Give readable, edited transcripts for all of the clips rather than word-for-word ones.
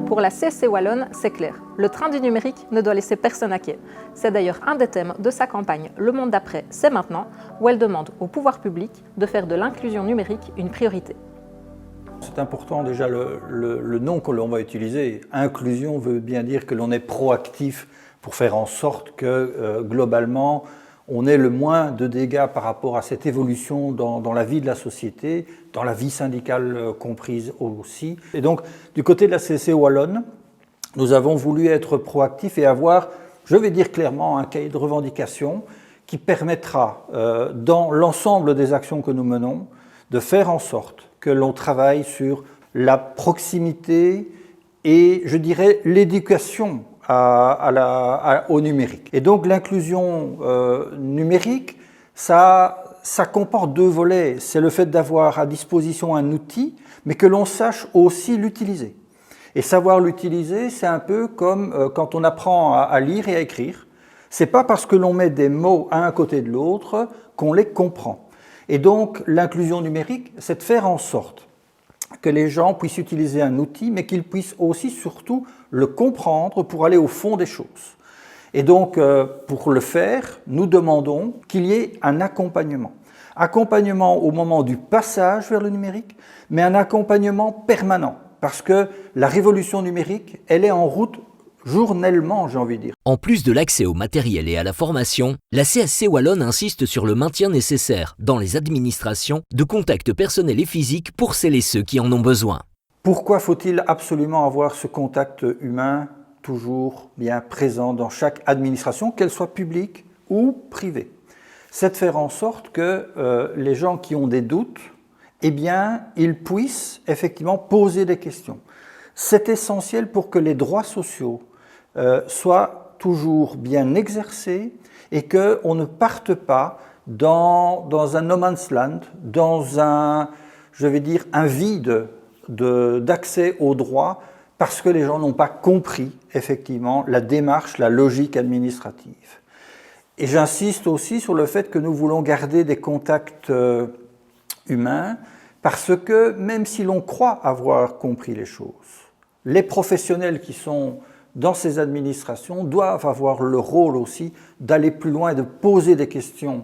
Pour la CSC Wallonne, c'est clair, le train du numérique ne doit laisser personne à quai. C'est d'ailleurs un des thèmes de sa campagne Le monde d'après, c'est maintenant, où elle demande au pouvoir public de faire de l'inclusion numérique une priorité. C'est important déjà le nom que l'on va utiliser. Inclusion veut bien dire que l'on est proactif pour faire en sorte que globalement on ait le moins de dégâts par rapport à cette évolution dans la vie de la société, dans la vie syndicale comprise aussi. Et donc du côté de la CSC Wallonne, nous avons voulu être proactifs et avoir, je vais dire clairement, un cahier de revendications qui permettra dans l'ensemble des actions que nous menons de faire en sorte que l'on travaille sur la proximité et, je dirais, l'éducation au numérique. Et donc l'inclusion numérique, ça comporte deux volets. C'est le fait d'avoir à disposition un outil, mais que l'on sache aussi l'utiliser. Et savoir l'utiliser, c'est un peu comme quand on apprend à lire et à écrire. C'est pas parce que l'on met des mots à un côté de l'autre qu'on les comprend. Et donc, l'inclusion numérique, c'est de faire en sorte que les gens puissent utiliser un outil, mais qu'ils puissent aussi, surtout, le comprendre pour aller au fond des choses. Et donc, pour le faire, nous demandons qu'il y ait un accompagnement. Accompagnement au moment du passage vers le numérique, mais un accompagnement permanent, parce que la révolution numérique, elle est en route journellement, j'ai envie de dire. En plus de l'accès au matériel et à la formation, la CSC Wallonne insiste sur le maintien nécessaire, dans les administrations, de contacts personnels et physiques pour celles et ceux qui en ont besoin. Pourquoi faut-il absolument avoir ce contact humain toujours bien présent dans chaque administration, qu'elle soit publique ou privée? C'est de faire en sorte que les gens qui ont des doutes, eh bien, ils puissent effectivement poser des questions. C'est essentiel pour que les droits sociaux soient toujours bien exercés et qu'on ne parte pas dans un no man's land, dans un vide d'accès aux droits parce que les gens n'ont pas compris effectivement la démarche, la logique administrative. Et j'insiste aussi sur le fait que nous voulons garder des contacts humains parce que même si l'on croit avoir compris les choses, les professionnels qui sont dans ces administrations doivent avoir le rôle aussi d'aller plus loin et de poser des questions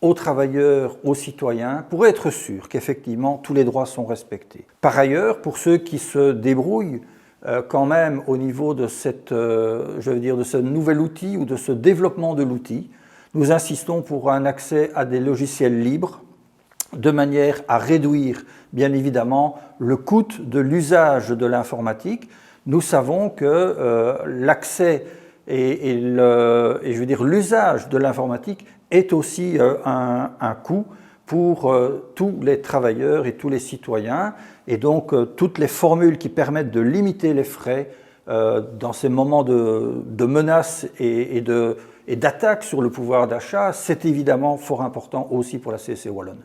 aux travailleurs, aux citoyens, pour être sûr qu'effectivement tous les droits sont respectés. Par ailleurs, pour ceux qui se débrouillent quand même au niveau de de ce nouvel outil ou de ce développement de l'outil, nous insistons pour un accès à des logiciels libres, de manière à réduire, bien évidemment, le coût de l'usage de l'informatique. Nous savons que l'accès et l'usage de l'informatique est aussi un coût pour tous les travailleurs et tous les citoyens. Et donc, toutes les formules qui permettent de limiter les frais dans ces moments de menaces et d'attaques sur le pouvoir d'achat, c'est évidemment fort important aussi pour la CSC Wallonne.